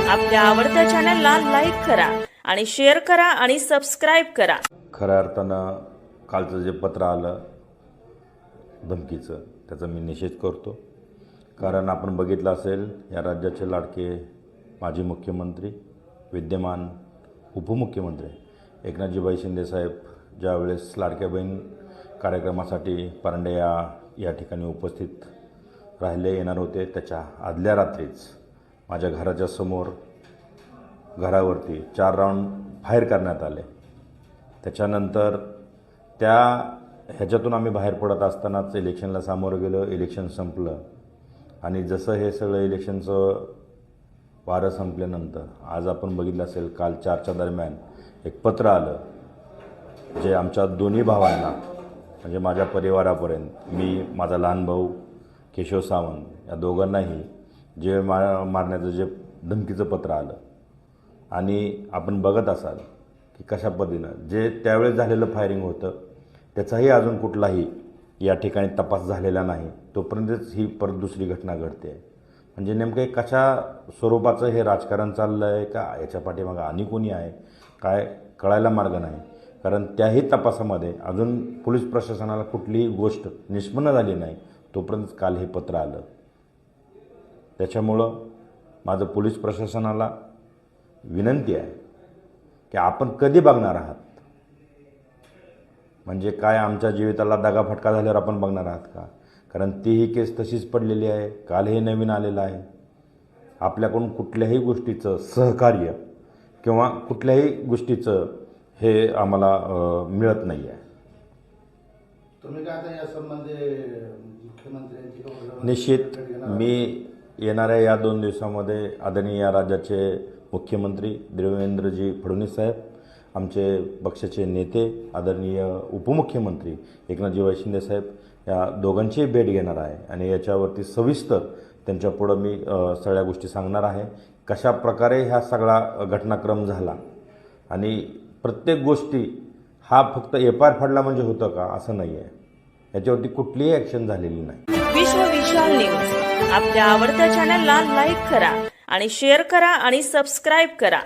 आपल्या आवडत्या चॅनलला लाईक करा आणि शेअर करा आणि सबस्क्राइब करा। खऱ्या अर्थानं कालचं जे पत्र आलं धमकीचं त्याचा मी निषेध करतो। कारण आपण बघितलं असेल या राज्याचे लाडके माजी मुख्यमंत्री विद्यमान उपमुख्यमंत्री एकनाथजीभाई शिंदे साहेब ज्यावेळेस लाडक्या बहीण कार्यक्रमासाठी परांडे या ठिकाणी उपस्थित राहिले येणार होते, त्याच्या आदल्या रात्रीच माझ्या घराच्या समोर घरावरती 4 राऊंड फायर करण्यात आले। त्याच्यानंतर ह्याच्यातून आम्ही बाहेर पडत असतानाच इलेक्शनला सामोरं गेलो। इलेक्शन संपलं आणि जसं हे सगळं इलेक्शनचं वारं संपल्यानंतर आज आपण बघितलं असेल काल 4च्या दरम्यान एक पत्र आलं जे आमच्या दोन्ही भावांना म्हणजे माझ्या परिवारापर्यंत मी माझा लहान भाऊ केशव सावंत या दोघांनाही जे मारण्याचं जे धमकीचं पत्र आलं आणि आपण बघत असाल की कशा पद्धतीनं जे त्यावेळेस झालेलं फायरिंग होतं त्याचाही अजून कुठलाही या ठिकाणी तपास झालेला नाही, तोपर्यंतच ही परत दुसरी घटना घडते। म्हणजे नेमकं कशा स्वरूपाचं हे राजकारण चाललं आहे का याच्या पाठीमागं आणि कोणी आहे काय कळायला मार्ग नाही। कारण त्याही तपासामध्ये अजून पोलीस प्रशासनाला कुठलीही गोष्ट निष्पन्न झाली नाही, तोपर्यंत काल हे पत्र आलं। त्याच्यामुळं माझं पोलीस प्रशासनाला विनंती आहे की आपण कधी बघणार आहात, म्हणजे काय आमच्या जीविताला दगाफटका झाल्यावर आपण बघणार आहात का? कारण तीही केस तशीच पडलेली आहे, काल हे नवीन आलेलं आहे। आपल्याकडून कुठल्याही गोष्टीचं सहकार्य किंवा कुठल्याही गोष्टीचं हे आम्हाला मिळत नाही आहे। तुम्ही काय आता या संबंधी मुख्यमंत्र्यांची निश्चित मी येणाऱ्या या 2 दिवसामध्ये आदरणीय या राज्याचे मुख्यमंत्री देवेंद्रजी फडणवीस साहेब, आमचे पक्षाचे नेते आदरणीय उपमुख्यमंत्री एकनाथजीभाई शिंदे साहेब या दोघांचीही भेट घेणार आहे आणि याच्यावरती सविस्तर त्यांच्यापुढं मी सगळ्या गोष्टी सांगणार आहे, कशा प्रकारे ह्या सगळा घटनाक्रम झाला आणि प्रत्येक गोष्टी हा फक्त FIR फाडला म्हणजे होतं का असं नाही आहे, याच्यावरती कुठलीही ॲक्शन झालेली नाही। विश्व विशाल न्यूज आपल्या आवडत्या चॅनलला लाईक करा आणि शेअर करा आणि सबस्क्राइब करा।